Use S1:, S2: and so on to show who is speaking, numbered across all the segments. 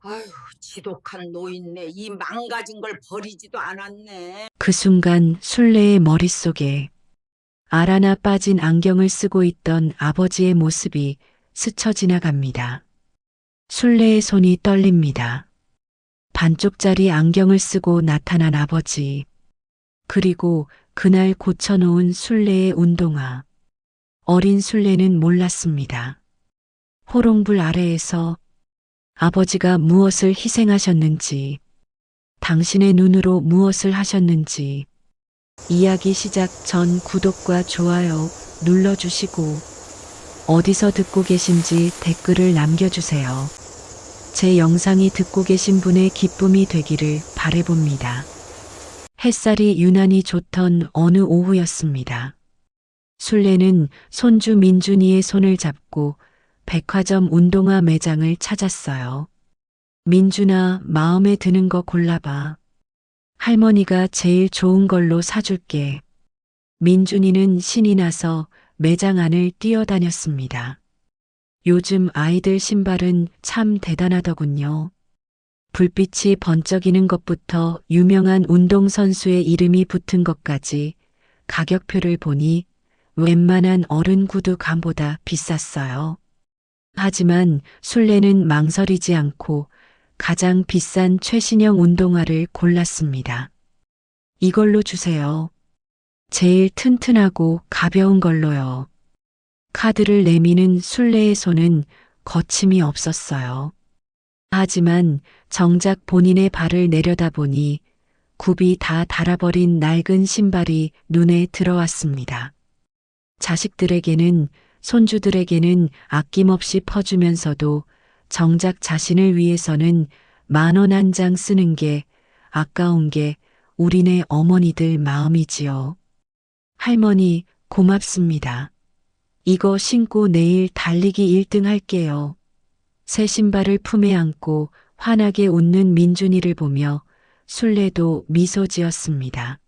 S1: 아휴, 지독한 노인네. 이 망가진 걸 버리지도 않았네.
S2: 그 순간 순례의 머릿속에 알 하나 빠진 안경을 쓰고 있던 아버지의 모습이 스쳐 지나갑니다. 순례의 손이 떨립니다. 반쪽짜리 안경을 쓰고 나타난 아버지. 그리고 그날 고쳐놓은 순례의 운동화. 어린 순례는 몰랐습니다. 호롱불 아래에서 아버지가 무엇을 희생하셨는지, 당신의 눈으로 무엇을 하셨는지, 이야기 시작 전 구독과 좋아요 눌러주시고, 어디서 듣고 계신지 댓글을 남겨주세요. 제 영상이 듣고 계신 분의 기쁨이 되기를 바라봅니다. 햇살이 유난히 좋던 어느 오후였습니다. 순례는 손주 민준이의 손을 잡고 백화점 운동화 매장을 찾았어요. 민준아, 마음에 드는 거 골라봐. 할머니가 제일 좋은 걸로 사줄게. 민준이는 신이 나서 매장 안을 뛰어다녔습니다. 요즘 아이들 신발은 참 대단하더군요. 불빛이 번쩍이는 것부터 유명한 운동선수의 이름이 붙은 것까지 가격표를 보니 웬만한 어른 구두 감보다 비쌌어요. 하지만 순례는 망설이지 않고 가장 비싼 최신형 운동화를 골랐습니다. 이걸로 주세요. 제일 튼튼하고 가벼운 걸로요. 카드를 내미는 순례의 손은 거침이 없었어요. 하지만 정작 본인의 발을 내려다보니 굽이 다 닳아버린 낡은 신발이 눈에 들어왔습니다. 자식들에게는, 손주들에게는 아낌없이 퍼주면서도 정작 자신을 위해서는 10,000원 한 장 쓰는 게 아까운 게 우리네 어머니들 마음이지요. 할머니, 고맙습니다. 이거 신고 내일 달리기 1등 할게요. 새 신발을 품에 안고 환하게 웃는 민준이를 보며 순례도 미소 지었습니다.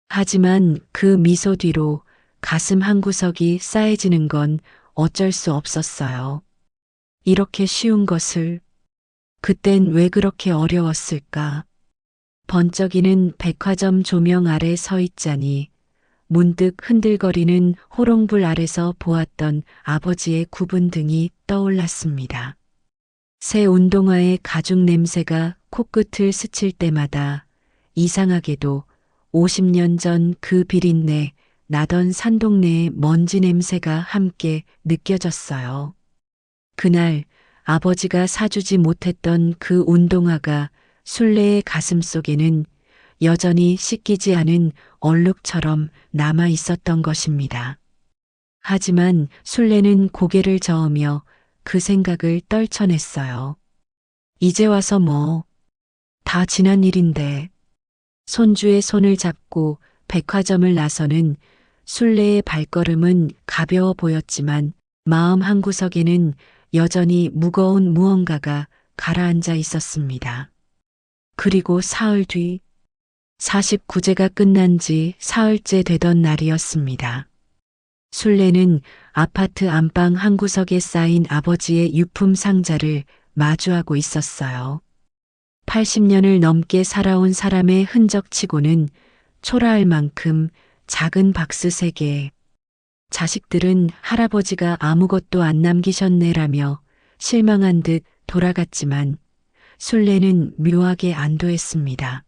S2: 하지만 그 미소 뒤로 가슴 한구석이 싸해지는 건 어쩔 수 없었어요. 이렇게 쉬운 것을, 그땐 왜 그렇게 어려웠을까? 번쩍이는 백화점 조명 아래 서 있자니 문득 흔들거리는 호롱불 아래서 보았던 아버지의 굽은 등이 떠올랐습니다. 새 운동화의 가죽 냄새가 코끝을 스칠 때마다 이상하게도 50년 전 그 비린내 나던 산동네의 먼지 냄새가 함께 느껴졌어요. 그날 아버지가 사주지 못했던 그 운동화가 순례의 가슴 속에는 여전히 씻기지 않은 얼룩처럼 남아 있었던 것입니다. 하지만 순례는 고개를 저으며 그 생각을 떨쳐냈어요. 이제 와서 뭐, 다 지난 일인데. 손주의 손을 잡고 백화점을 나서는 순례의 발걸음은 가벼워 보였지만 마음 한구석에는 여전히 무거운 무언가가 가라앉아 있었습니다. 그리고 사흘 뒤, 49제가 끝난 지 사흘째 되던 날이었습니다. 순례는 아파트 안방 한구석에 쌓인 아버지의 유품 상자를 마주하고 있었어요. 80년을 넘게 살아온 사람의 흔적치고는 초라할 만큼 작은 박스 3개. 자식들은 할아버지가 아무것도 안 남기셨네라며 실망한 듯 돌아갔지만 순례는 묘하게 안도했습니다.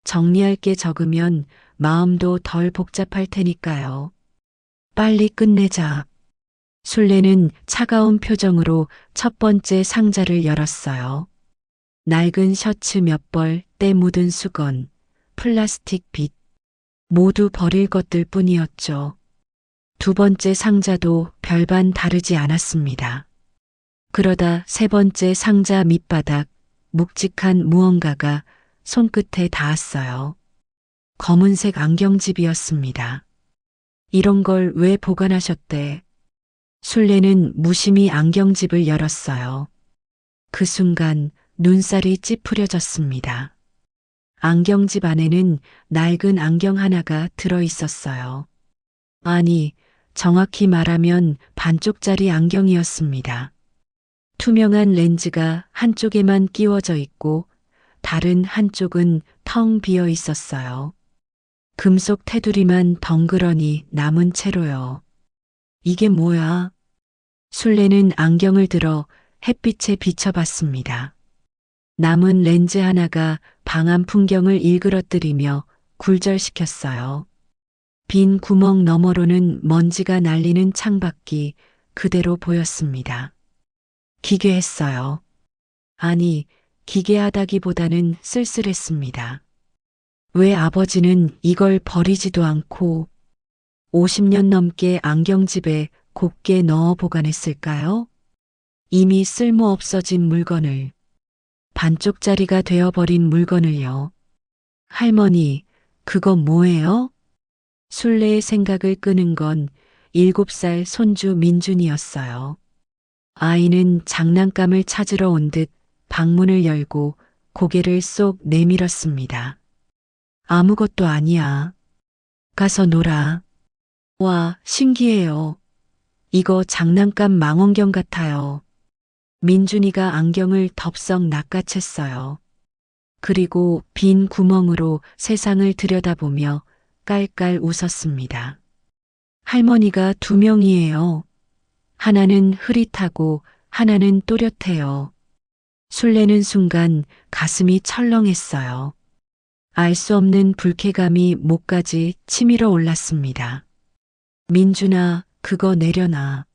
S2: 정리할 게 적으면 마음도 덜 복잡할 테니까요. 빨리 끝내자. 순례는 차가운 표정으로 첫 번째 상자를 열었어요. 낡은 셔츠 몇 벌, 때 묻은 수건, 플라스틱 빗, 모두 버릴 것들 뿐이었죠. 두 번째 상자도 별반 다르지 않았습니다. 그러다 세 번째 상자 밑바닥, 묵직한 무언가가 손끝에 닿았어요. 검은색 안경집이었습니다. 이런 걸 왜 보관하셨대? 순례는 무심히 안경집을 열었어요. 그 순간 눈살이 찌푸려졌습니다. 안경집 안에는 낡은 안경 하나가 들어 있었어요. 아니, 정확히 말하면 반쪽짜리 안경이었습니다. 투명한 렌즈가 한쪽에만 끼워져 있고 다른 한쪽은 텅 비어 있었어요. 금속 테두리만 덩그러니 남은 채로요. 이게 뭐야? 술래는 안경을 들어 햇빛에 비춰봤습니다. 남은 렌즈 하나가 방안 풍경을 일그러뜨리며 굴절시켰어요. 빈 구멍 너머로는 먼지가 날리는 창밖이 그대로 보였습니다. 기괴했어요. 아니, 기괴하다기보다는 쓸쓸했습니다. 왜 아버지는 이걸 버리지도 않고 50년 넘게 안경집에 곱게 넣어 보관했을까요? 이미 쓸모 없어진 물건을, 반쪽짜리가 되어버린 물건을요. 할머니, 그거 뭐예요? 술래의 생각을 끄는 건 7살 손주 민준이었어요. 아이는 장난감을 찾으러 온 듯 방문을 열고 고개를 쏙 내밀었습니다. 아무것도 아니야. 가서 놀아. 와, 신기해요. 이거 장난감 망원경 같아요. 민준이가 안경을 덥석 낚아챘어요. 그리고 빈 구멍으로 세상을 들여다보며 깔깔 웃었습니다. 할머니가 2명이에요. 하나는 흐릿하고 하나는 또렷해요. 술래는 순간 가슴이 철렁했어요. 알 수 없는 불쾌감이 목까지 치밀어 올랐습니다. 민준아, 그거 내려놔.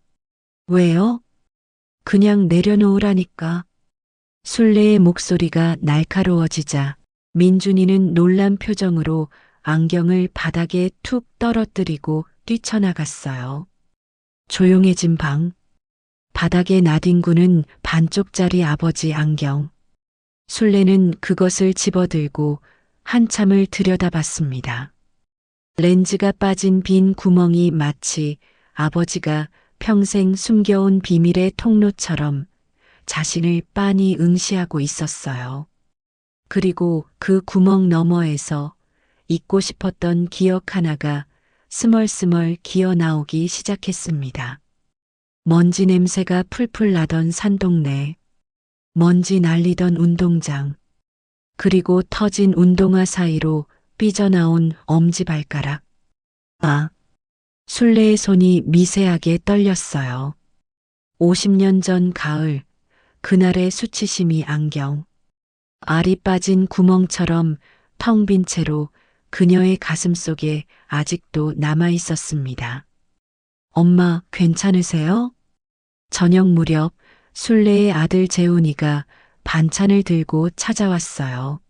S2: 왜요? 그냥 내려놓으라니까. 술래의 목소리가 날카로워지자 민준이는 놀란 표정으로 안경을 바닥에 툭 떨어뜨리고 뛰쳐나갔어요. 조용해진 방. 바닥에 나뒹구는 반쪽짜리 아버지 안경. 술래는 그것을 집어들고 한참을 들여다봤습니다. 렌즈가 빠진 빈 구멍이 마치 아버지가 평생 숨겨온 비밀의 통로처럼 자신을 빤히 응시하고 있었어요. 그리고 그 구멍 너머에서 잊고 싶었던 기억 하나가 스멀스멀 기어 나오기 시작했습니다. 먼지 냄새가 풀풀 나던 산동네, 먼지 날리던 운동장, 그리고 터진 운동화 사이로 삐져나온 엄지발가락. 아, 술래의 손이 미세하게 떨렸어요. 50년 전 가을, 그날의 수치심이 안경. 알이 빠진 구멍처럼 텅 빈 채로 그녀의 가슴 속에 아직도 남아 있었습니다. 엄마, 괜찮으세요? 저녁 무렵 술래의 아들 재훈이가 반찬을 들고 찾아왔어요.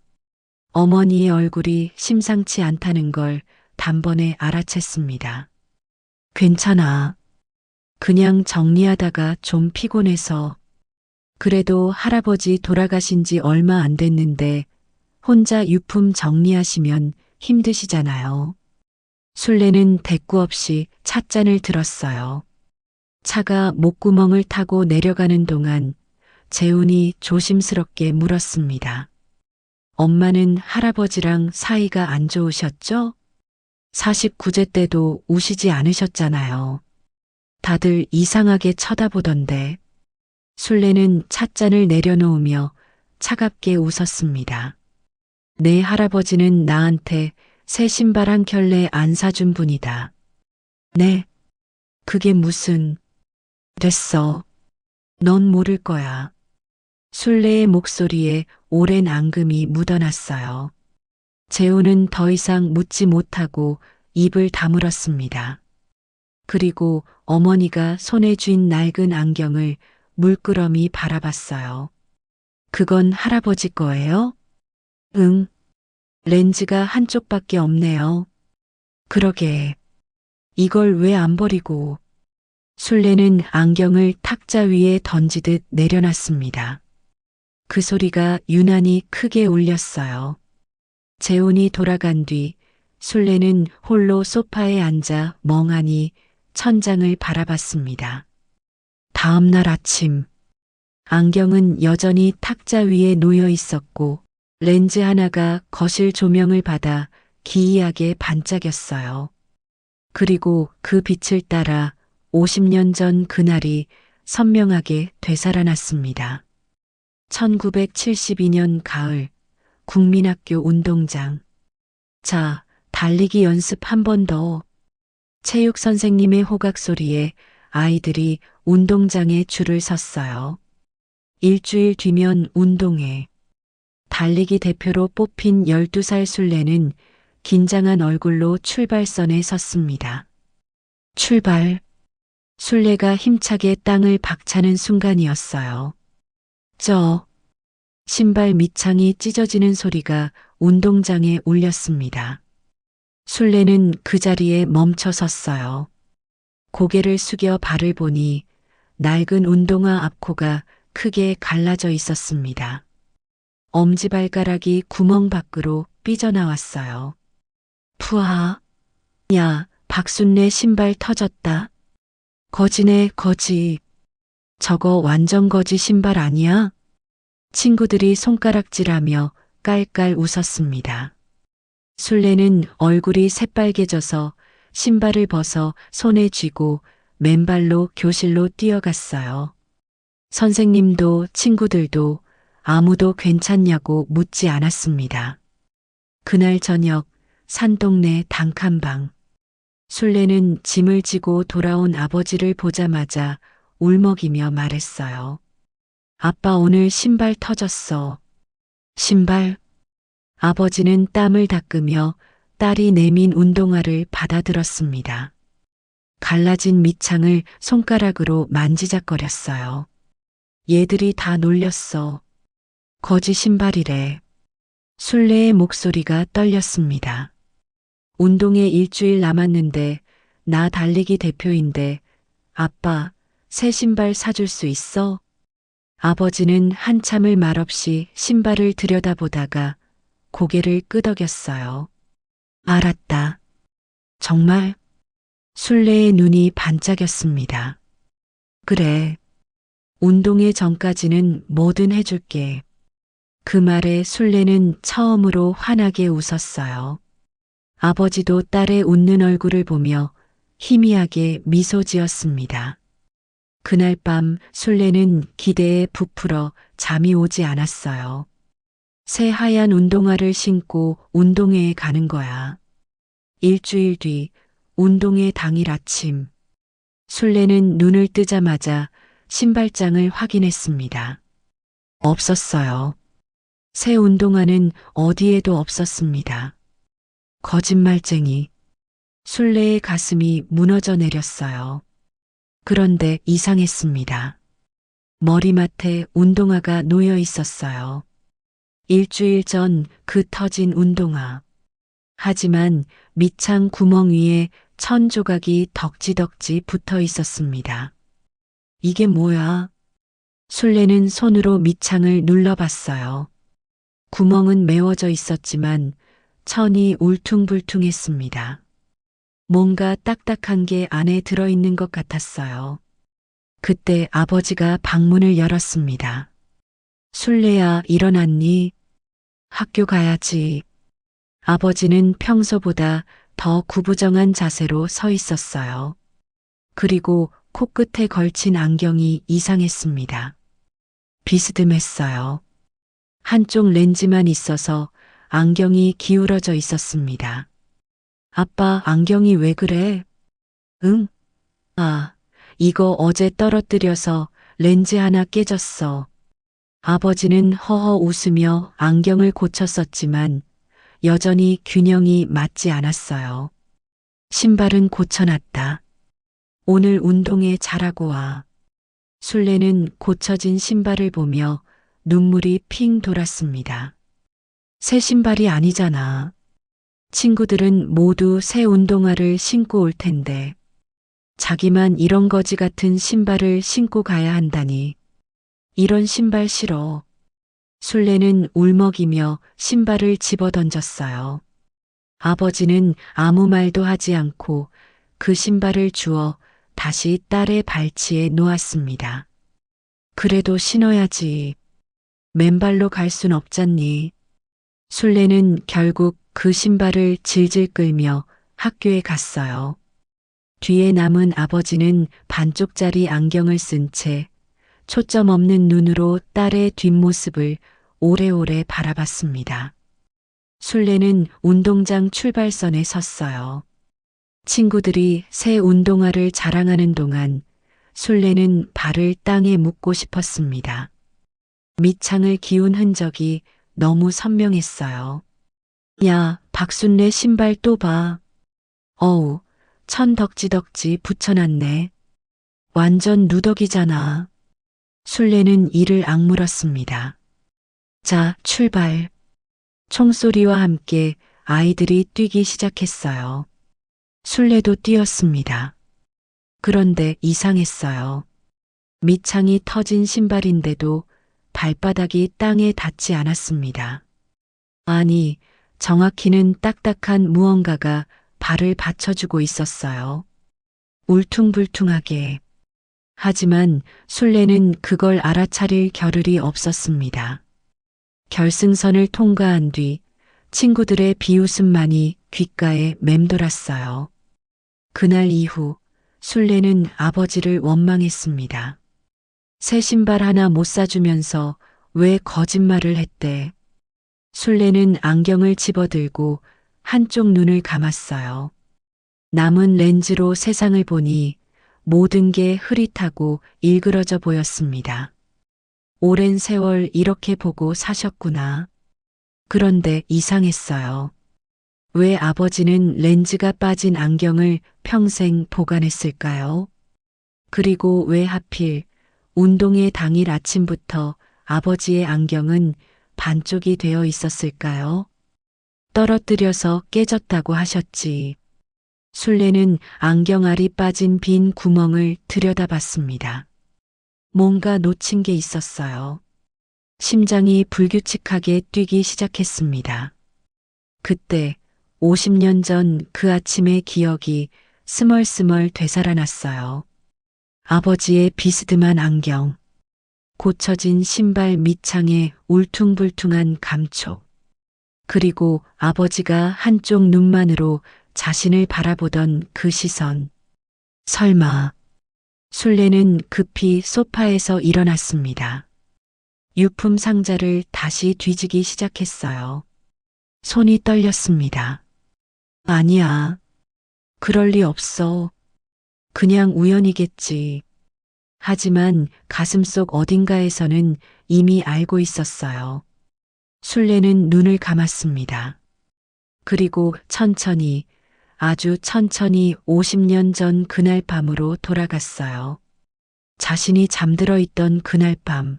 S2: 어머니의 얼굴이 심상치 않다는 걸 단번에 알아챘습니다. 괜찮아. 그냥 정리하다가 좀 피곤해서. 그래도 할아버지 돌아가신 지 얼마 안 됐는데 혼자 유품 정리하시면 힘드시잖아요. 술래는 대꾸 없이 찻잔을 들었어요. 차가 목구멍을 타고 내려가는 동안 재훈이 조심스럽게 물었습니다. 엄마는 할아버지랑 사이가 안 좋으셨죠? 49제 때도 우시지 않으셨잖아요. 다들 이상하게 쳐다보던데. 술래는 찻잔을 내려놓으며 차갑게 웃었습니다. 내 할아버지는 나한테 새 신발 한 켤레 안 사준 분이다. 네? 그게 무슨... 됐어. 넌 모를 거야. 술래의 목소리에 오랜 앙금이 묻어났어요. 재훈은 더 이상 묻지 못하고 입을 다물었습니다. 그리고 어머니가 손에 쥔 낡은 안경을 물끄러미 바라봤어요. 그건 할아버지 거예요? 응. 렌즈가 한쪽밖에 없네요. 그러게. 이걸 왜 안 버리고. 술래는 안경을 탁자 위에 던지듯 내려놨습니다. 그 소리가 유난히 크게 울렸어요. 재훈이 돌아간 뒤 술래는 홀로 소파에 앉아 멍하니 천장을 바라봤습니다. 다음 날 아침, 안경은 여전히 탁자 위에 놓여 있었고 렌즈 하나가 거실 조명을 받아 기이하게 반짝였어요. 그리고 그 빛을 따라 50년 전 그날이 선명하게 되살아났습니다. 1972년 가을 국민학교 운동장. 자, 달리기 연습 한 번 더. 체육 선생님의 호각 소리에 아이들이 운동장에 줄을 섰어요. 일주일 뒤면 운동회. 달리기 대표로 뽑힌 12살 술래는 긴장한 얼굴로 출발선에 섰습니다. 출발. 술래가 힘차게 땅을 박차는 순간이었어요. 신발 밑창이 찢어지는 소리가 운동장에 울렸습니다. 술래는 그 자리에 멈춰 섰어요. 고개를 숙여 발을 보니 낡은 운동화 앞코가 크게 갈라져 있었습니다. 엄지발가락이 구멍 밖으로 삐져나왔어요. 푸아. 야, 박순례 신발 터졌다. 거지네, 거지. 저거 완전 거지 신발 아니야? 친구들이 손가락질하며 깔깔 웃었습니다. 술래는 얼굴이 새빨개져서 신발을 벗어 손에 쥐고 맨발로 교실로 뛰어갔어요. 선생님도 친구들도 아무도 괜찮냐고 묻지 않았습니다. 그날 저녁 산동네 단칸방. 술래는 짐을 지고 돌아온 아버지를 보자마자 울먹이며 말했어요. 아빠 오늘 신발 터졌어. 신발? 아버지는 땀을 닦으며 딸이 내민 운동화를 받아들었습니다. 갈라진 밑창을 손가락으로 만지작거렸어요. 얘들이 다 놀렸어. 거지 신발이래. 술래의 목소리가 떨렸습니다. 운동에 일주일 남았는데 나 달리기 대표인데 아빠 새 신발 사줄 수 있어? 아버지는 한참을 말없이 신발을 들여다보다가 고개를 끄덕였어요. 알았다. 정말? 술래의 눈이 반짝였습니다. 그래. 운동회 전까지는 뭐든 해줄게. 그 말에 술래는 처음으로 환하게 웃었어요. 아버지도 딸의 웃는 얼굴을 보며 희미하게 미소 지었습니다. 그날 밤 술래는 기대에 부풀어 잠이 오지 않았어요. 새 하얀 운동화를 신고 운동회에 가는 거야. 일주일 뒤 운동회 당일 아침. 술래는 눈을 뜨자마자 신발장을 확인했습니다. 없었어요. 새 운동화는 어디에도 없었습니다. 거짓말쟁이. 술래의 가슴이 무너져 내렸어요. 그런데 이상했습니다. 머리맡에 운동화가 놓여 있었어요. 일주일 전 그 터진 운동화. 하지만 밑창 구멍 위에 천 조각이 덕지덕지 붙어 있었습니다. 이게 뭐야? 술래는 손으로 밑창을 눌러봤어요. 구멍은 메워져 있었지만 천이 울퉁불퉁했습니다. 뭔가 딱딱한 게 안에 들어있는 것 같았어요. 그때 아버지가 방문을 열었습니다. 술래야, 일어났니? 학교 가야지. 아버지는 평소보다 더 구부정한 자세로 서 있었어요. 그리고 코끝에 걸친 안경이 이상했습니다. 비스듬했어요. 한쪽 렌즈만 있어서 안경이 기울어져 있었습니다. 아빠, 안경이 왜 그래? 응? 아, 이거 어제 떨어뜨려서 렌즈 하나 깨졌어. 아버지는 허허 웃으며 안경을 고쳤었지만 여전히 균형이 맞지 않았어요. 신발은 고쳐놨다. 오늘 운동회 잘하고 와. 술래는 고쳐진 신발을 보며 눈물이 핑 돌았습니다. 새 신발이 아니잖아. 친구들은 모두 새 운동화를 신고 올 텐데 자기만 이런 거지 같은 신발을 신고 가야 한다니. 이런 신발 싫어. 술래는 울먹이며 신발을 집어던졌어요. 아버지는 아무 말도 하지 않고 그 신발을 주워 다시 딸의 발치에 놓았습니다. 그래도 신어야지. 맨발로 갈 순 없잖니. 술래는 결국 그 신발을 질질 끌며 학교에 갔어요. 뒤에 남은 아버지는 반쪽짜리 안경을 쓴 채 초점 없는 눈으로 딸의 뒷모습을 오래오래 바라봤습니다. 술래는 운동장 출발선에 섰어요. 친구들이 새 운동화를 자랑하는 동안 술래는 발을 땅에 묻고 싶었습니다. 밑창을 기운 흔적이 너무 선명했어요. 야, 박순례 신발 또 봐. 어우, 천 덕지덕지 붙여놨네. 완전 누더기잖아. 술래는 이를 악물었습니다. 자, 출발. 총소리와 함께 아이들이 뛰기 시작했어요. 술래도 뛰었습니다. 그런데 이상했어요. 밑창이 터진 신발인데도 발바닥이 땅에 닿지 않았습니다. 아니, 정확히는 딱딱한 무언가가 발을 받쳐주고 있었어요. 울퉁불퉁하게. 하지만 술래는 그걸 알아차릴 겨를이 없었습니다. 결승선을 통과한 뒤 친구들의 비웃음만이 귓가에 맴돌았어요. 그날 이후 술래는 아버지를 원망했습니다. 새 신발 하나 못 사주면서 왜 거짓말을 했대. 술래는 안경을 집어들고 한쪽 눈을 감았어요. 남은 렌즈로 세상을 보니 모든 게 흐릿하고 일그러져 보였습니다. 오랜 세월 이렇게 보고 사셨구나. 그런데 이상했어요. 왜 아버지는 렌즈가 빠진 안경을 평생 보관했을까요? 그리고 왜 하필 운동회 당일 아침부터 아버지의 안경은 반쪽이 되어 있었을까요? 떨어뜨려서 깨졌다고 하셨지. 술래는 안경알이 빠진 빈 구멍을 들여다봤습니다. 뭔가 놓친 게 있었어요. 심장이 불규칙하게 뛰기 시작했습니다. 그때 50년 전 그 아침의 기억이 스멀스멀 되살아났어요. 아버지의 비스듬한 안경, 고쳐진 신발 밑창에 울퉁불퉁한 감촉, 그리고 아버지가 한쪽 눈만으로 자신을 바라보던 그 시선. 설마. 술래는 급히 소파에서 일어났습니다. 유품 상자를 다시 뒤지기 시작했어요. 손이 떨렸습니다. 아니야. 그럴 리 없어. 그냥 우연이겠지. 하지만 가슴속 어딘가에서는 이미 알고 있었어요. 술래는 눈을 감았습니다. 그리고 천천히, 아주 천천히 50년 전 그날 밤으로 돌아갔어요. 자신이 잠들어 있던 그날 밤,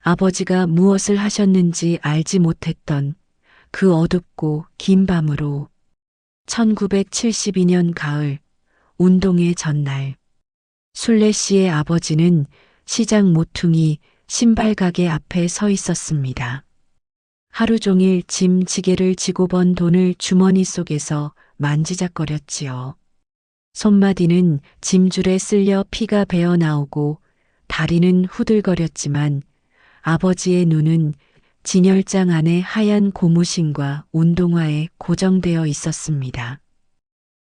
S2: 아버지가 무엇을 하셨는지 알지 못했던 그 어둡고 긴 밤으로 1972년 가을, 운동회 전날, 술래 씨의 아버지는 시장 모퉁이 신발 가게 앞에 서 있었습니다. 하루 종일 짐 지게를 지고 번 돈을 주머니 속에서 만지작거렸지요. 손마디는 짐줄에 쓸려 피가 배어 나오고 다리는 후들거렸지만 아버지의 눈은 진열장 안에 하얀 고무신과 운동화에 고정되어 있었습니다.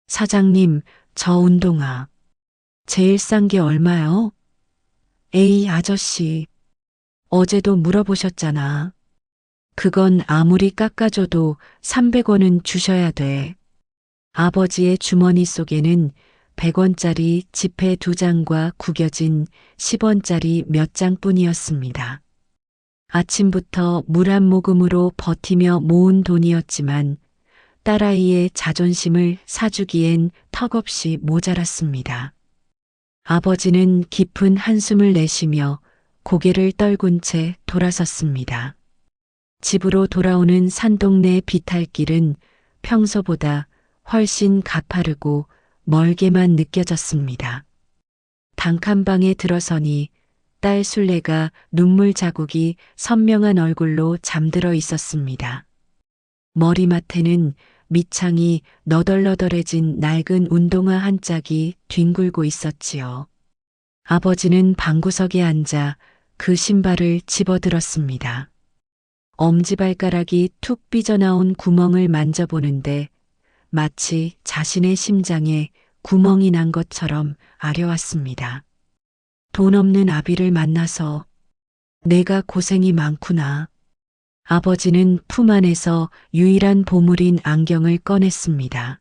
S2: 사장님, 저 운동화. 제일 싼 게 얼마요? 에이, 아저씨. 어제도 물어보셨잖아. 그건 아무리 깎아줘도 300원은 주셔야 돼. 아버지의 주머니 속에는 100원짜리 지폐 2장과 구겨진 10원짜리 몇 장뿐이었습니다. 아침부터 물 한 모금으로 버티며 모은 돈이었지만 딸아이의 자존심을 사주기엔 턱없이 모자랐습니다. 아버지는 깊은 한숨을 내쉬며 고개를 떨군 채 돌아섰습니다. 집으로 돌아오는 산동네 비탈길은 평소보다 훨씬 가파르고 멀게만 느껴졌습니다. 단칸방에 들어서니 딸 술래가 눈물 자국이 선명한 얼굴로 잠들어 있었습니다. 머리맡에는 밑창이 너덜너덜해진 낡은 운동화 한 짝이 뒹굴고 있었지요. 아버지는 방구석에 앉아 그 신발을 집어들었습니다. 엄지발가락이 툭 삐져나온 구멍을 만져보는데 마치 자신의 심장에 구멍이 난 것처럼 아려왔습니다. 돈 없는 아비를 만나서 내가 고생이 많구나. 아버지는 품 안에서 유일한 보물인 안경을 꺼냈습니다.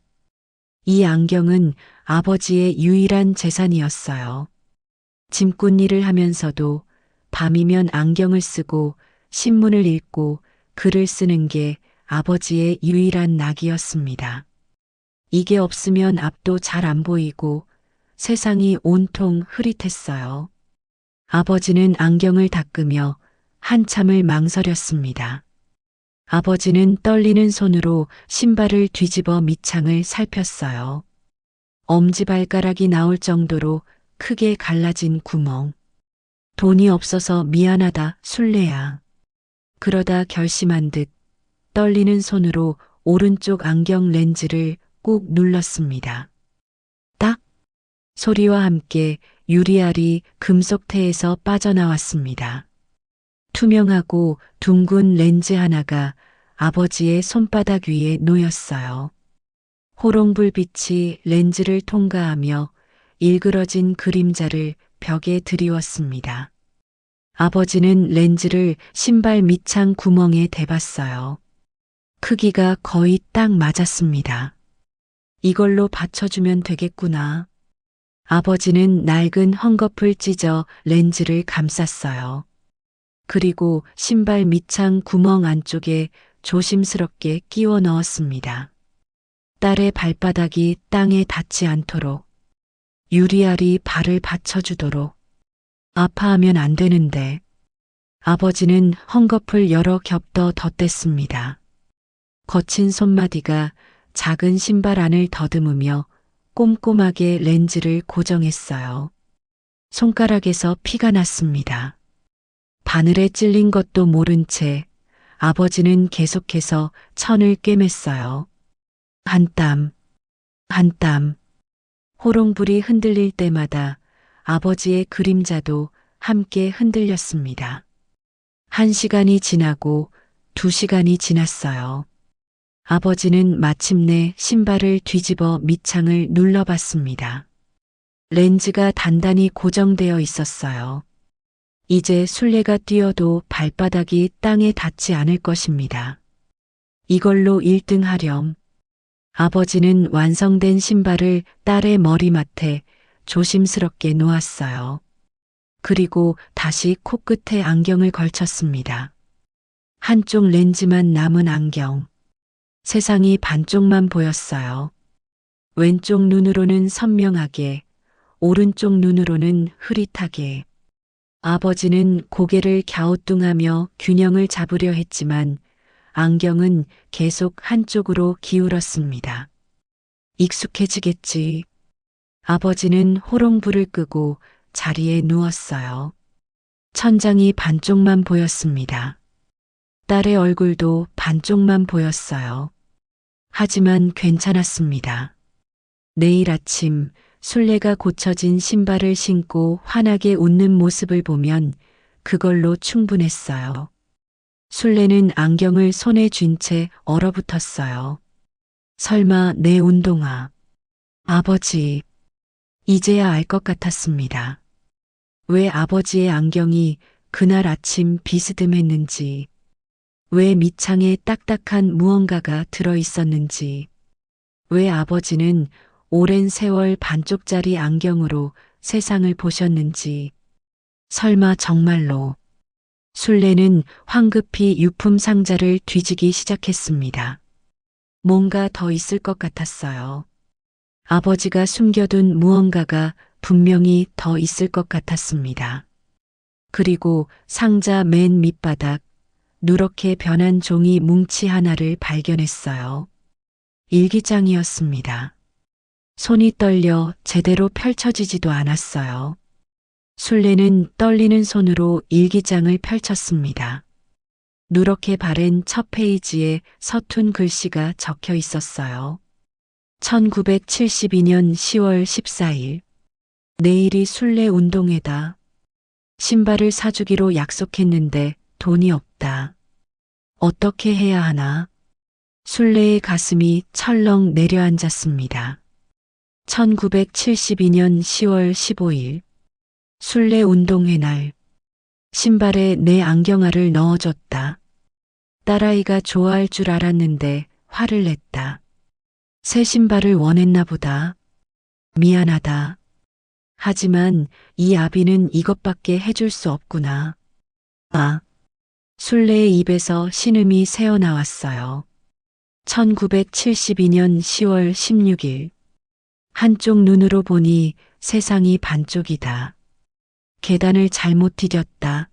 S2: 이 안경은 아버지의 유일한 재산이었어요. 짐꾼일을 하면서도 밤이면 안경을 쓰고 신문을 읽고 글을 쓰는 게 아버지의 유일한 낙이었습니다. 이게 없으면 앞도 잘 안 보이고 세상이 온통 흐릿했어요. 아버지는 안경을 닦으며 한참을 망설였습니다. 아버지는 떨리는 손으로 신발을 뒤집어 밑창을 살폈어요. 엄지발가락이 나올 정도로 크게 갈라진 구멍. 돈이 없어서 미안하다, 순례야. 그러다 결심한 듯 떨리는 손으로 오른쪽 안경 렌즈를 꾹 눌렀습니다. 딱! 소리와 함께 유리알이 금속태에서 빠져나왔습니다. 투명하고 둥근 렌즈 하나가 아버지의 손바닥 위에 놓였어요. 호롱불빛이 렌즈를 통과하며 일그러진 그림자를 벽에 드리웠습니다. 아버지는 렌즈를 신발 밑창 구멍에 대봤어요. 크기가 거의 딱 맞았습니다. 이걸로 받쳐주면 되겠구나. 아버지는 낡은 헝겊을 찢어 렌즈를 감쌌어요. 그리고 신발 밑창 구멍 안쪽에 조심스럽게 끼워 넣었습니다. 딸의 발바닥이 땅에 닿지 않도록, 유리알이 발을 받쳐주도록. 아파하면 안 되는데. 아버지는 헝겊을 여러 겹 더 덧댔습니다. 거친 손마디가 작은 신발 안을 더듬으며 꼼꼼하게 렌즈를 고정했어요. 손가락에서 피가 났습니다. 바늘에 찔린 것도 모른 채 아버지는 계속해서 천을 꿰맸어요. 한 땀, 한 땀. 호롱불이 흔들릴 때마다 아버지의 그림자도 함께 흔들렸습니다. 1시간이 지나고 2시간이 지났어요. 아버지는 마침내 신발을 뒤집어 밑창을 눌러봤습니다. 렌즈가 단단히 고정되어 있었어요. 이제 순례가 뛰어도 발바닥이 땅에 닿지 않을 것입니다. 이걸로 1등 하렴. 아버지는 완성된 신발을 딸의 머리맡에 조심스럽게 놓았어요. 그리고 다시 코끝에 안경을 걸쳤습니다. 한쪽 렌즈만 남은 안경. 세상이 반쪽만 보였어요. 왼쪽 눈으로는 선명하게, 오른쪽 눈으로는 흐릿하게. 아버지는 고개를 갸우뚱하며 균형을 잡으려 했지만 안경은 계속 한쪽으로 기울었습니다. 익숙해지겠지. 아버지는 호롱불을 끄고 자리에 누웠어요. 천장이 반쪽만 보였습니다. 딸의 얼굴도 반쪽만 보였어요. 하지만 괜찮았습니다. 내일 아침 순례가 고쳐진 신발을 신고 환하게 웃는 모습을 보면 그걸로 충분했어요. 순례는 안경을 손에 쥔 채 얼어붙었어요. 설마 내 운동화. 아버지. 이제야 알 것 같았습니다. 왜 아버지의 안경이 그날 아침 비스듬했는지, 왜 밑창에 딱딱한 무언가가 들어 있었는지, 왜 아버지는 오랜 세월 반쪽짜리 안경으로 세상을 보셨는지. 설마 정말로. 순례는 황급히 유품 상자를 뒤지기 시작했습니다. 뭔가 더 있을 것 같았어요. 아버지가 숨겨둔 무언가가 분명히 더 있을 것 같았습니다. 그리고 상자 맨 밑바닥, 누렇게 변한 종이 뭉치 하나를 발견했어요. 일기장이었습니다. 손이 떨려 제대로 펼쳐지지도 않았어요. 순례는 떨리는 손으로 일기장을 펼쳤습니다. 누렇게 바랜 첫 페이지에 서툰 글씨가 적혀 있었어요. 1972년 10월 14일. 내일이 순례 운동회다. 신발을 사주기로 약속했는데 돈이 없다. 어떻게 해야 하나? 순례의 가슴이 철렁 내려앉았습니다. 1972년 10월 15일 순례 운동회 날 신발에 내 안경알을 넣어줬다. 딸아이가 좋아할 줄 알았는데 화를 냈다. 새 신발을 원했나 보다. 미안하다. 하지만 이 아비는 이것밖에 해줄 수 없구나. 아, 순례의 입에서 신음이 새어나왔어요. 1972년 10월 16일 한쪽 눈으로 보니 세상이 반쪽이다. 계단을 잘못 디뎠다.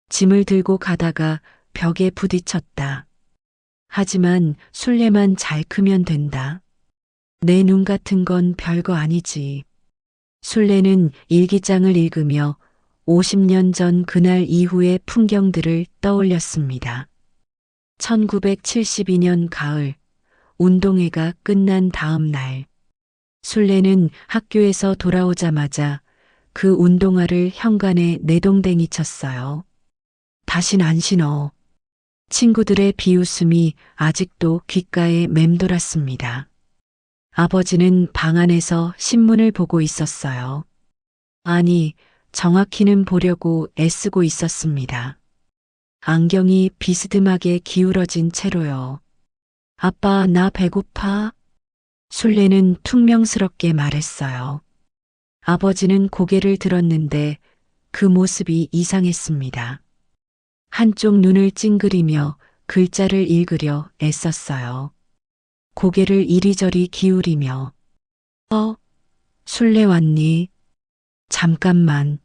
S2: 짐을 들고 가다가 벽에 부딪혔다. 하지만 순례만 잘 크면 된다. 내 눈 같은 건 별거 아니지. 순례는 일기장을 읽으며 50년 전 그날 이후의 풍경들을 떠올렸습니다. 1972년 가을, 운동회가 끝난 다음 날, 순례는 학교에서 돌아오자마자 그 운동화를 현관에 내동댕이 쳤어요. 다신 안 신어. 친구들의 비웃음이 아직도 귓가에 맴돌았습니다. 아버지는 방 안에서 신문을 보고 있었어요. 아니, 정확히는 보려고 애쓰고 있었습니다. 안경이 비스듬하게 기울어진 채로요. 아빠, 나 배고파? 순례는 퉁명스럽게 말했어요. 아버지는 고개를 들었는데 그 모습이 이상했습니다. 한쪽 눈을 찡그리며 글자를 읽으려 애썼어요. 고개를 이리저리 기울이며 순례 왔니? 잠깐만.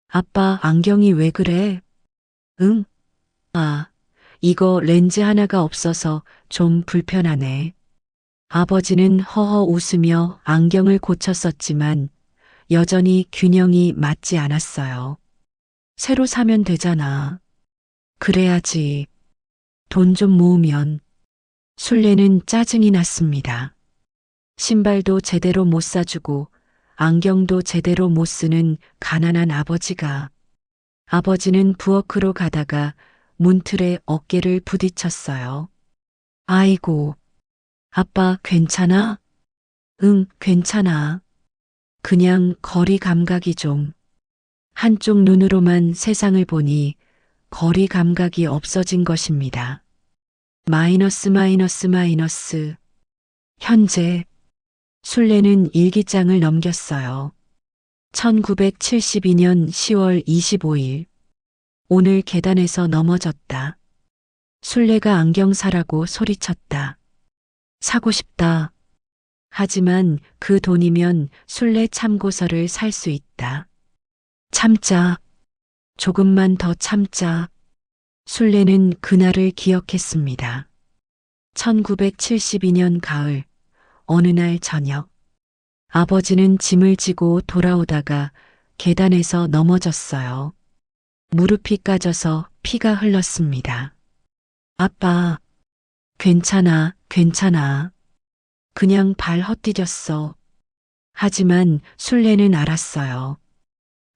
S2: 아빠 안경이 왜 그래? 응? 아, 이거 렌즈 하나가 없어서 좀 불편하네. 아버지는 허허 웃으며 안경을 고쳤었지만 여전히 균형이 맞지 않았어요. 새로 사면 되잖아. 그래야지. 돈 좀 모으면. 순례는 짜증이 났습니다. 신발도 제대로 못 사주고 안경도 제대로 못 쓰는 가난한 아버지가. 아버지는 부엌으로 가다가 문틀에 어깨를 부딪혔어요. 아이고, 아빠 괜찮아? 응, 괜찮아. 그냥 거리 감각이 좀. 한쪽 눈으로만 세상을 보니 거리 감각이 없어진 것입니다. 마이너스 마이너스 마이너스. 현재 순례는 일기장을 넘겼어요. 1972년 10월 25일. 오늘 계단에서 넘어졌다. 순례가 안경 사라고 소리쳤다. 사고 싶다. 하지만 그 돈이면 순례 참고서를 살 수 있다. 참자. 조금만 더 참자. 순례는 그날을 기억했습니다. 1972년 가을, 어느 날 저녁, 아버지는 짐을 지고 돌아오다가 계단에서 넘어졌어요. 무릎이 까져서 피가 흘렀습니다. 아빠, 괜찮아, 괜찮아. 그냥 발 헛디뎠어. 하지만 순례는 알았어요.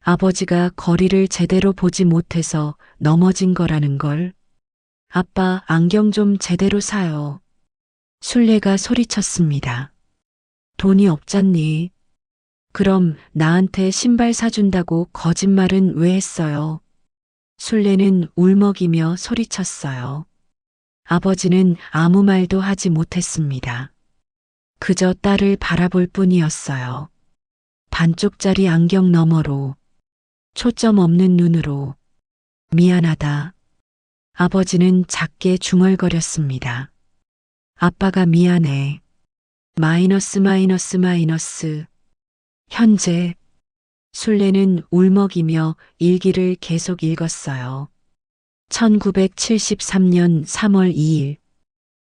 S2: 아버지가 거리를 제대로 보지 못해서 넘어진 거라는 걸. 아빠 안경 좀 제대로 사요. 순례가 소리쳤습니다. 돈이 없잖니. 그럼 나한테 신발 사준다고 거짓말은 왜 했어요? 순례는 울먹이며 소리쳤어요. 아버지는 아무 말도 하지 못했습니다. 그저 딸을 바라볼 뿐이었어요. 반쪽짜리 안경 너머로, 초점 없는 눈으로. 미안하다. 아버지는 작게 중얼거렸습니다. 아빠가 미안해. 마이너스 마이너스 마이너스. 현재. 순례는 울먹이며 일기를 계속 읽었어요. 1973년 3월 2일.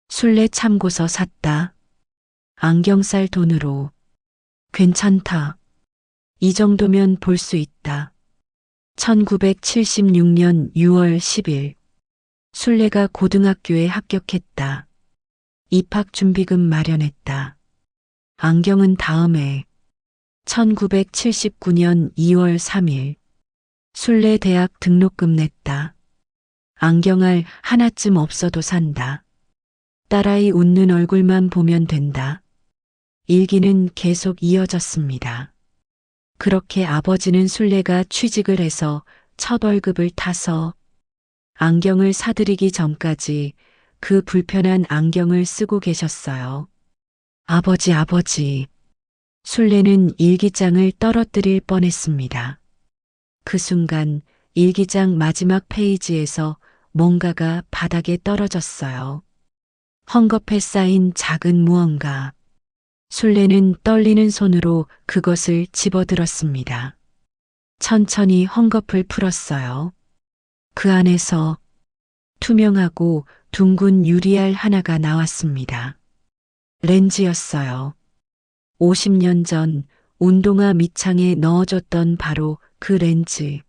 S2: 순례 참고서 샀다. 안경 살 돈으로. 괜찮다. 이 정도면 볼 수 있다. 1976년 6월 10일. 순례가 고등학교에 합격했다. 입학준비금 마련했다. 안경은 다음에. 1979년 2월 3일. 순례 대학 등록금 냈다. 안경알 하나쯤 없어도 산다. 딸아이 웃는 얼굴만 보면 된다. 일기는 계속 이어졌습니다. 그렇게 아버지는 순례가 취직을 해서 첫 월급을 타서 안경을 사들이기 전까지 그 불편한 안경을 쓰고 계셨어요. 아버지. 순례는 일기장을 떨어뜨릴 뻔했습니다. 그 순간 일기장 마지막 페이지에서 뭔가가 바닥에 떨어졌어요. 헝겊에 쌓인 작은 무언가. 순례는 떨리는 손으로 그것을 집어들었습니다. 천천히 헝겊을 풀었어요. 그 안에서 투명하고 둥근 유리알 하나가 나왔습니다. 렌즈였어요. 50년 전 운동화 밑창에 넣어줬던 바로 그 렌즈.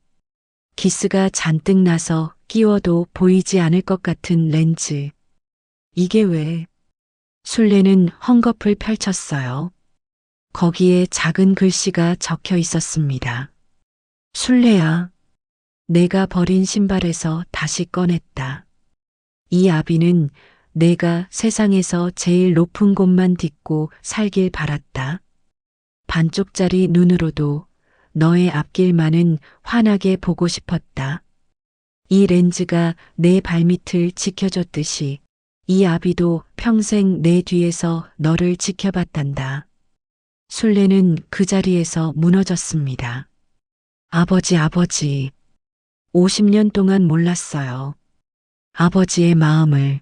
S2: 기스가 잔뜩 나서 끼워도 보이지 않을 것 같은 렌즈. 이게 왜? 순례는 헝겊을 펼쳤어요. 거기에 작은 글씨가 적혀 있었습니다. 순례야, 내가 버린 신발에서 다시 꺼냈다. 이 아비는 내가 세상에서 제일 높은 곳만 딛고 살길 바랐다. 반쪽짜리 눈으로도 너의 앞길만은 환하게 보고 싶었다. 이 렌즈가 내 발밑을 지켜줬듯이 이 아비도 평생 내 뒤에서 너를 지켜봤단다. 순례는 그 자리에서 무너졌습니다. 아버지. 50년 동안 몰랐어요. 아버지의 마음을.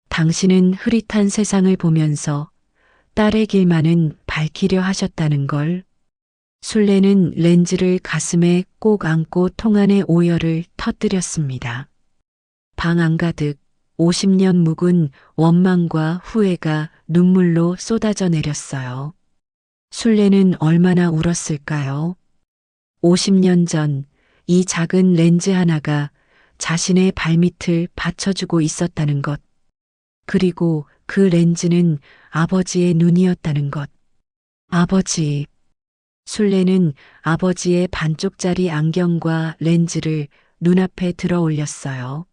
S2: 당신은 흐릿한 세상을 보면서 딸의 길만은 밝히려 하셨다는 걸. 순례는 렌즈를 가슴에 꼭 안고 통안의 오열을 터뜨렸습니다. 방 안가득 50년 묵은 원망과 후회가 눈물로 쏟아져 내렸어요. 순례는 얼마나 울었을까요? 50년 전 이 작은 렌즈 하나가 자신의 발밑을 받쳐주고 있었다는 것. 그리고 그 렌즈는 아버지의 눈이었다는 것. 아버지. 순례는 아버지의 반쪽짜리 안경과 렌즈를 눈앞에 들어 올렸어요.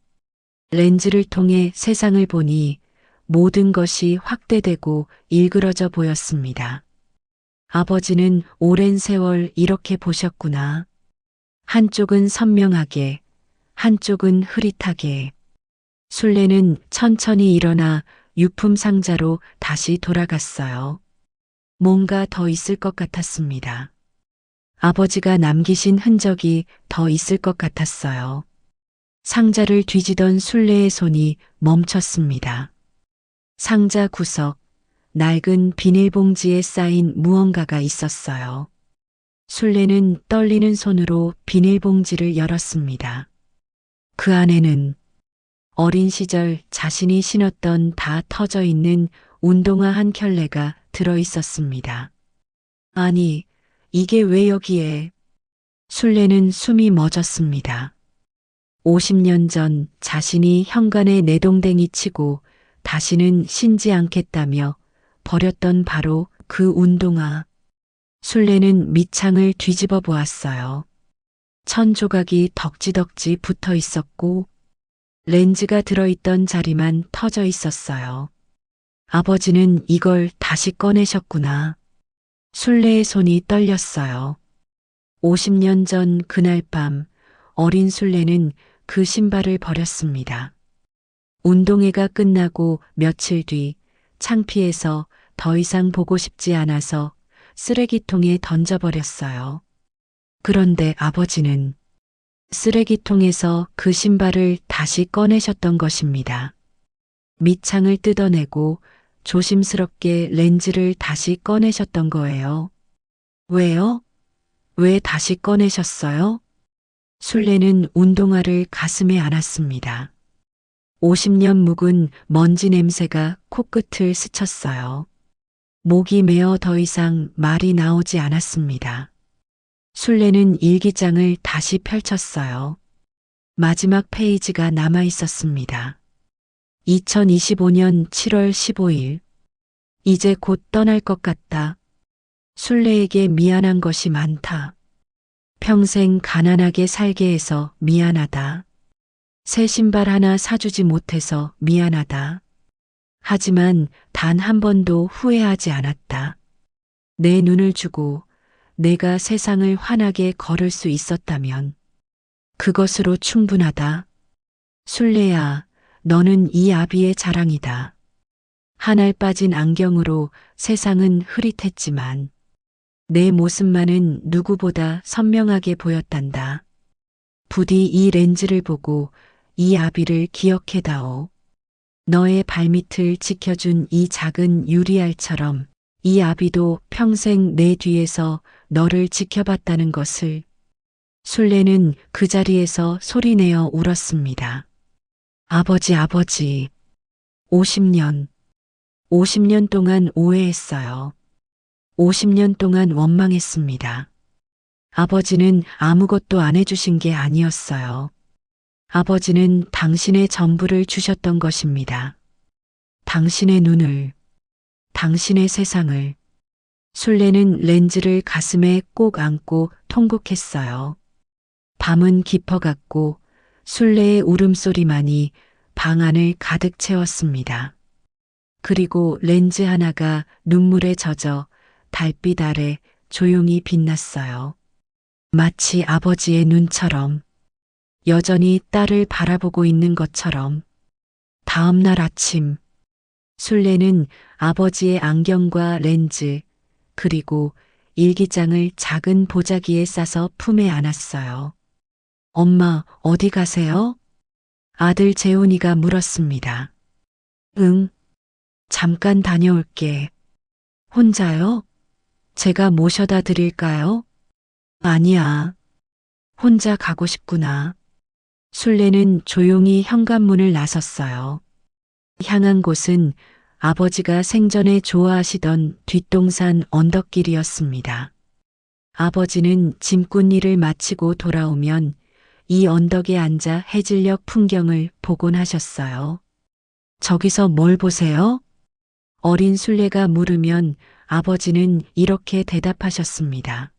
S2: 렌즈를 통해 세상을 보니 모든 것이 확대되고 일그러져 보였습니다. 아버지는 오랜 세월 이렇게 보셨구나. 한쪽은 선명하게, 한쪽은 흐릿하게. 순례는 천천히 일어나 유품 상자로 다시 돌아갔어요. 뭔가 더 있을 것 같았습니다. 아버지가 남기신 흔적이 더 있을 것 같았어요. 상자를 뒤지던 순례의 손이 멈췄습니다. 상자 구석, 낡은 비닐봉지에 쌓인 무언가가 있었어요. 순례는 떨리는 손으로 비닐봉지를 열었습니다. 그 안에는 어린 시절 자신이 신었던 다 터져 있는 운동화 한 켤레가 들어 있었습니다. 아니, 이게 왜 여기에? 순례는 숨이 멎었습니다. 50년 전 자신이 현관에 내동댕이 치고 다시는 신지 않겠다며 버렸던 바로 그 운동화. 순례는 밑창을 뒤집어 보았어요. 천 조각이 덕지덕지 붙어 있었고 렌즈가 들어있던 자리만 터져 있었어요. 아버지는 이걸 다시 꺼내셨구나. 순례의 손이 떨렸어요. 50년 전 그날 밤 어린 순례는 그 신발을 버렸습니다. 운동회가 끝나고 며칠 뒤 창피해서 더 이상 보고 싶지 않아서 쓰레기통에 던져버렸어요. 그런데 아버지는 쓰레기통에서 그 신발을 다시 꺼내셨던 것입니다. 밑창을 뜯어내고 조심스럽게 렌즈를 다시 꺼내셨던 거예요. 왜요? 왜 다시 꺼내셨어요? 순례는 운동화를 가슴에 안았습니다. 50년 묵은 먼지 냄새가 코끝을 스쳤어요. 목이 메어 더 이상 말이 나오지 않았습니다. 순례는 일기장을 다시 펼쳤어요. 마지막 페이지가 남아 있었습니다. 2025년 7월 15일. 이제 곧 떠날 것 같다. 순례에게 미안한 것이 많다. 평생 가난하게 살게 해서 미안하다. 새 신발 하나 사주지 못해서 미안하다. 하지만 단 한 번도 후회하지 않았다. 내 눈을 주고 내가 세상을 환하게 걸을 수 있었다면 그것으로 충분하다. 순례야, 너는 이 아비의 자랑이다. 한 알 빠진 안경으로 세상은 흐릿했지만 내 모습만은 누구보다 선명하게 보였단다. 부디 이 렌즈를 보고 이 아비를 기억해다오. 너의 발밑을 지켜준 이 작은 유리알처럼 이 아비도 평생 내 뒤에서 너를 지켜봤다는 것을. 순례는 그 자리에서 소리내어 울었습니다. 아버지, 아버지. 50년 동안 오해했어요. 50년 동안 원망했습니다. 아버지는 아무것도 안 해주신 게 아니었어요. 아버지는 당신의 전부를 주셨던 것입니다. 당신의 눈을, 당신의 세상을. 순례는 렌즈를 가슴에 꼭 안고 통곡했어요. 밤은 깊어갔고 순례의 울음소리만이 방 안을 가득 채웠습니다. 그리고 렌즈 하나가 눈물에 젖어 달빛 아래 조용히 빛났어요. 마치 아버지의 눈처럼, 여전히 딸을 바라보고 있는 것처럼. 다음 날 아침, 순례는 아버지의 안경과 렌즈, 그리고 일기장을 작은 보자기에 싸서 품에 안았어요. 엄마, 어디 가세요? 아들 재훈이가 물었습니다. 응, 잠깐 다녀올게. 혼자요? 제가 모셔다 드릴까요? 아니야. 혼자 가고 싶구나. 순례는 조용히 현관문을 나섰어요. 향한 곳은 아버지가 생전에 좋아하시던 뒷동산 언덕길이었습니다. 아버지는 짐꾼일을 마치고 돌아오면 이 언덕에 앉아 해질녘 풍경을 보곤 하셨어요. 저기서 뭘 보세요? 어린 순례가 물으면 아버지는 이렇게 대답하셨습니다.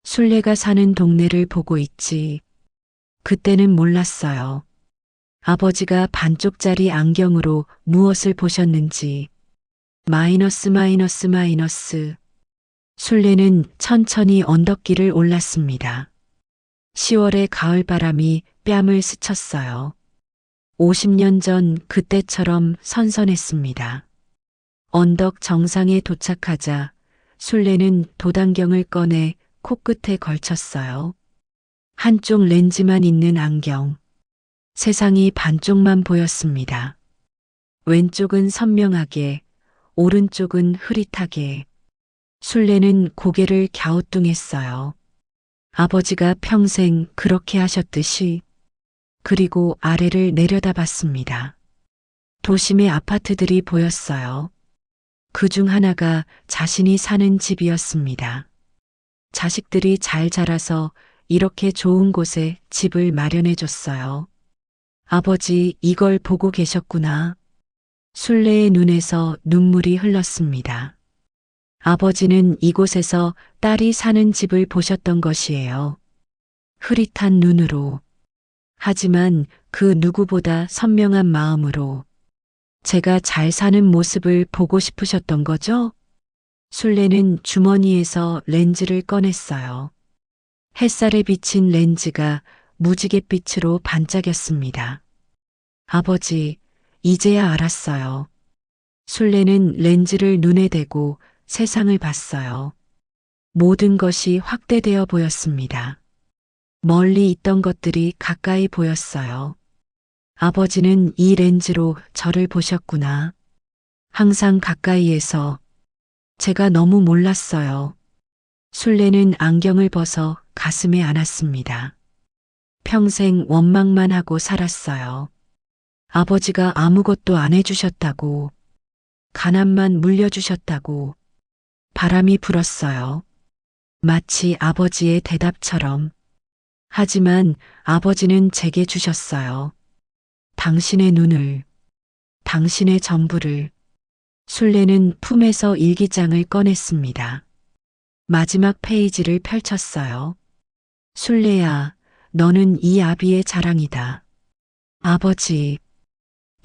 S2: 순례가 사는 동네를 보고 있지. 그때는 몰랐어요. 아버지가 반쪽짜리 안경으로 무엇을 보셨는지. 마이너스. 순례는 천천히 언덕길을 올랐습니다. 10월의 가을바람이 뺨을 스쳤어요. 50년 전 그때처럼 선선했습니다. 언덕 정상에 도착하자 순례는 도단경을 꺼내 코끝에 걸쳤어요. 한쪽 렌즈만 있는 안경. 세상이 반쪽만 보였습니다. 왼쪽은 선명하게, 오른쪽은 흐릿하게. 순례는 고개를 갸우뚱했어요. 아버지가 평생 그렇게 하셨듯이. 그리고 아래를 내려다봤습니다. 도심의 아파트들이 보였어요. 그 중 하나가 자신이 사는 집이었습니다. 자식들이 잘 자라서 이렇게 좋은 곳에 집을 마련해 줬어요. 아버지, 이걸 보고 계셨구나. 순례의 눈에서 눈물이 흘렀습니다. 아버지는 이곳에서 딸이 사는 집을 보셨던 것이에요. 흐릿한 눈으로. 하지만 그 누구보다 선명한 마음으로. 제가 잘 사는 모습을 보고 싶으셨던 거죠? 순례는 주머니에서 렌즈를 꺼냈어요. 햇살에 비친 렌즈가 무지갯빛으로 반짝였습니다. 아버지, 이제야 알았어요. 순례는 렌즈를 눈에 대고 세상을 봤어요. 모든 것이 확대되어 보였습니다. 멀리 있던 것들이 가까이 보였어요. 아버지는 이 렌즈로 저를 보셨구나. 항상 가까이에서. 제가 너무 몰랐어요. 순례는 안경을 벗어 가슴에 안았습니다. 평생 원망만 하고 살았어요. 아버지가 아무것도 안 해주셨다고. 가난만 물려주셨다고. 바람이 불었어요. 마치 아버지의 대답처럼. 하지만 아버지는 제게 주셨어요. 당신의 눈을, 당신의 전부를. 순례는 품에서 일기장을 꺼냈습니다. 마지막 페이지를 펼쳤어요. 순례야, 너는 이 아비의 자랑이다. 아버지,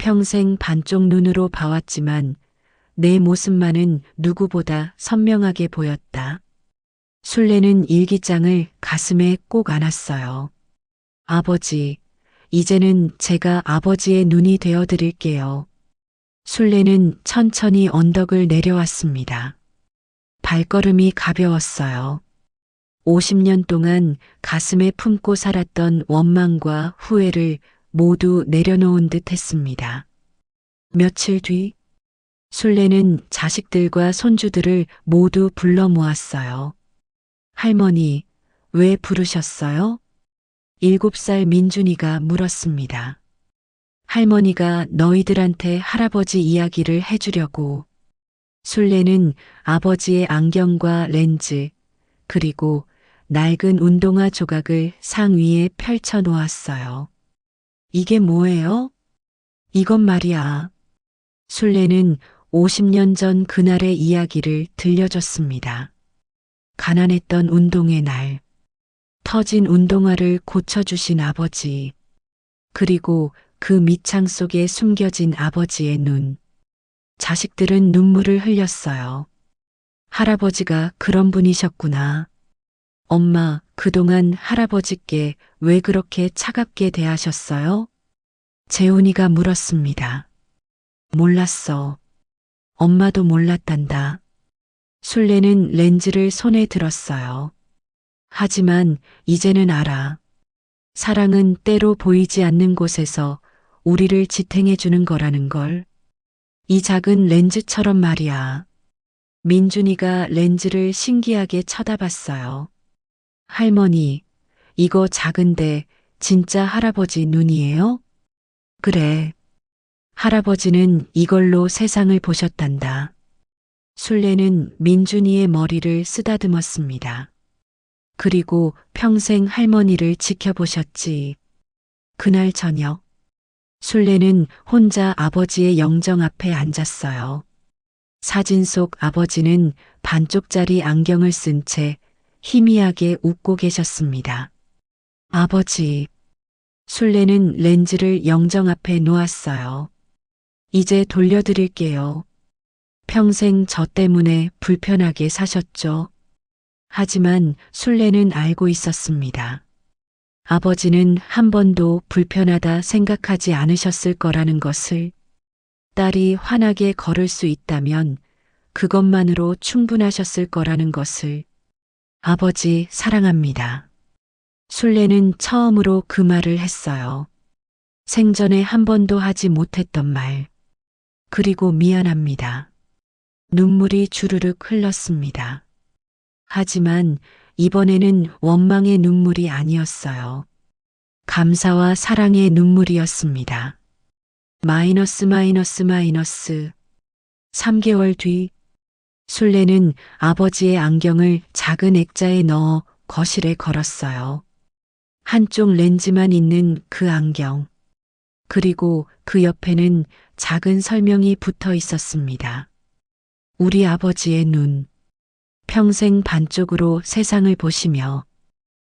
S2: 평생 반쪽 눈으로 봐왔지만 내 모습만은 누구보다 선명하게 보였다. 술래는 일기장을 가슴에 꼭 안았어요. 아버지, 이제는 제가 아버지의 눈이 되어 드릴게요. 술래는 천천히 언덕을 내려왔습니다. 발걸음이 가벼웠어요. 50년 동안 가슴에 품고 살았던 원망과 후회를 모두 내려놓은 듯 했습니다. 며칠 뒤, 술래는 자식들과 손주들을 모두 불러 모았어요. 할머니, 왜 부르셨어요? 7살 민준이가 물었습니다. 할머니가 너희들한테 할아버지 이야기를 해주려고. 술래는 아버지의 안경과 렌즈, 그리고 낡은 운동화 조각을 상 위에 펼쳐 놓았어요. 이게 뭐예요? 이건 말이야. 술래는 50년 전 그날의 이야기를 들려줬습니다. 가난했던 운동의 날, 터진 운동화를 고쳐주신 아버지, 그리고 그 밑창 속에 숨겨진 아버지의 눈. 자식들은 눈물을 흘렸어요. 할아버지가 그런 분이셨구나. 엄마, 그동안 할아버지께 왜 그렇게 차갑게 대하셨어요? 재훈이가 물었습니다. 몰랐어. 엄마도 몰랐단다. 술래는 렌즈를 손에 들었어요. 하지만 이제는 알아. 사랑은 때로 보이지 않는 곳에서 우리를 지탱해 주는 거라는 걸. 이 작은 렌즈처럼 말이야. 민준이가 렌즈를 신기하게 쳐다봤어요. 할머니, 이거 작은데 진짜 할아버지 눈이에요? 그래. 할아버지는 이걸로 세상을 보셨단다. 술래는 민준이의 머리를 쓰다듬었습니다. 그리고 평생 할머니를 지켜보셨지. 그날 저녁, 술래는 혼자 아버지의 영정 앞에 앉았어요. 사진 속 아버지는 반쪽짜리 안경을 쓴 채 희미하게 웃고 계셨습니다. 아버지, 술래는 렌즈를 영정 앞에 놓았어요. 이제 돌려드릴게요. 평생 저 때문에 불편하게 사셨죠. 하지만 술래는 알고 있었습니다. 아버지는 한 번도 불편하다 생각하지 않으셨을 거라는 것을. 딸이 환하게 걸을 수 있다면 그것만으로 충분하셨을 거라는 것을. 아버지 사랑합니다. 술래는 처음으로 그 말을 했어요. 생전에 한 번도 하지 못했던 말. 그리고 미안합니다. 눈물이 주르륵 흘렀습니다. 하지만 이번에는 원망의 눈물이 아니었어요. 감사와 사랑의 눈물이었습니다. 마이너스. 3개월 뒤, 술래는 아버지의 안경을 작은 액자에 넣어 거실에 걸었어요. 한쪽 렌즈만 있는 그 안경. 그리고 그 옆에는 작은 설명이 붙어 있었습니다. 우리 아버지의 눈. 평생 반쪽으로 세상을 보시며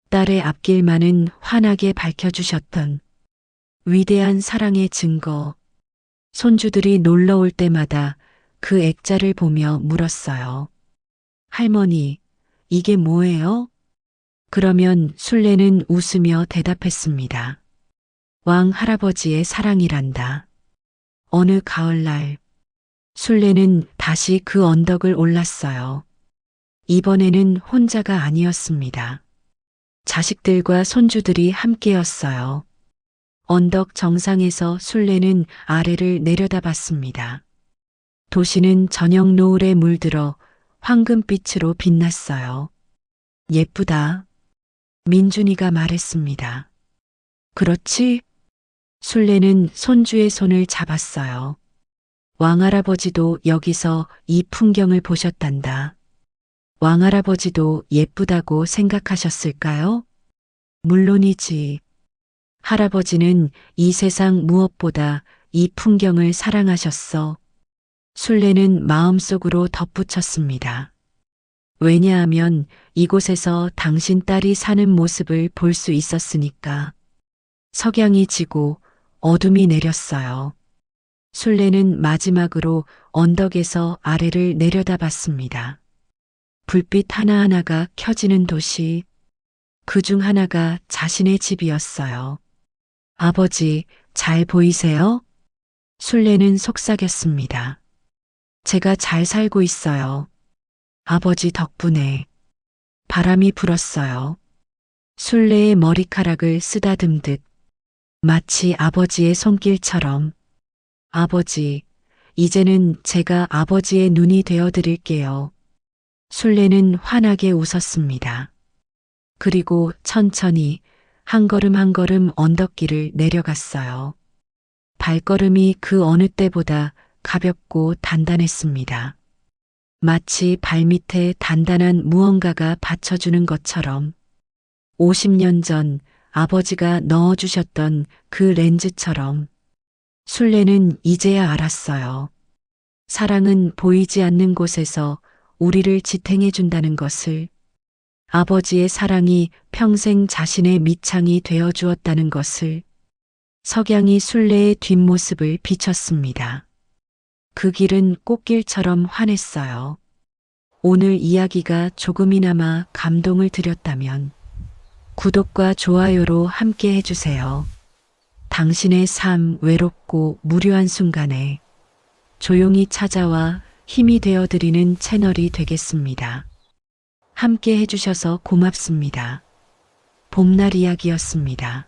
S2: 딸의 앞길만은 환하게 밝혀주셨던 위대한 사랑의 증거. 손주들이 놀러 올 때마다 그 액자를 보며 물었어요. 할머니, 이게 뭐예요? 그러면 술래는 웃으며 대답했습니다. 왕 할아버지의 사랑이란다. 어느 가을날, 술래는 다시 그 언덕을 올랐어요. 이번에는 혼자가 아니었습니다. 자식들과 손주들이 함께였어요. 언덕 정상에서 술래는 아래를 내려다봤습니다. 도시는 저녁 노을에 물들어 황금빛으로 빛났어요. 예쁘다. 민준이가 말했습니다. 그렇지? 술래는 손주의 손을 잡았어요. 왕할아버지도 여기서 이 풍경을 보셨단다. 왕할아버지도 예쁘다고 생각하셨을까요? 물론이지. 할아버지는 이 세상 무엇보다 이 풍경을 사랑하셨어. 술래는 마음속으로 덧붙였습니다. 왜냐하면 이곳에서 당신 딸이 사는 모습을 볼 수 있었으니까. 석양이 지고 어둠이 내렸어요. 술래는 마지막으로 언덕에서 아래를 내려다봤습니다. 불빛 하나하나가 켜지는 도시, 그 중 하나가 자신의 집이었어요. 아버지, 잘 보이세요? 술래는 속삭였습니다. 제가 잘 살고 있어요. 아버지 덕분에. 바람이 불었어요. 술래의 머리카락을 쓰다듬듯 마치 아버지의 손길처럼. 아버지, 이제는 제가 아버지의 눈이 되어 드릴게요. 술래는 환하게 웃었습니다. 그리고 천천히 한 걸음 한 걸음 언덕길을 내려갔어요. 발걸음이 그 어느 때보다 가볍고 단단했습니다. 마치 발밑에 단단한 무언가가 받쳐주는 것처럼 50년 전 아버지가 넣어주셨던 그 렌즈처럼. 술래는 이제야 알았어요. 사랑은 보이지 않는 곳에서 우리를 지탱해 준다는 것을, 아버지의 사랑이 평생 자신의 밑창이 되어 주었다는 것을. 석양이 술래의 뒷모습을 비췄습니다. 그 길은 꽃길처럼 환했어요. 오늘 이야기가 조금이나마 감동을 드렸다면 구독과 좋아요로 함께 해주세요. 당신의 삶 외롭고 무료한 순간에 조용히 찾아와 힘이 되어드리는 채널이 되겠습니다. 함께 해주셔서 고맙습니다. 봄날 이야기였습니다.